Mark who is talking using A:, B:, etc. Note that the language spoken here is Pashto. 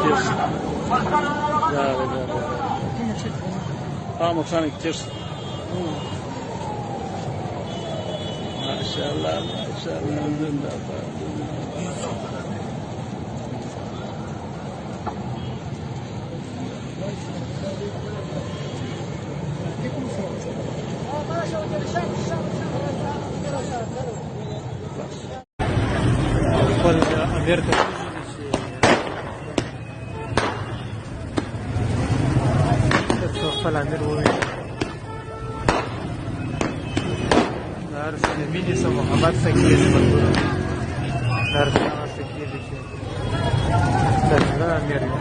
A: تیر شو مکان کې تیر شو ماشاءالله ماشاءالله زنده باد خپل امیر ته خپل امیر وویل د هر څه د مینې څه محبت څه کېږي ملګرو د هر څه هغه څه کېږي چې د زړه امیر دی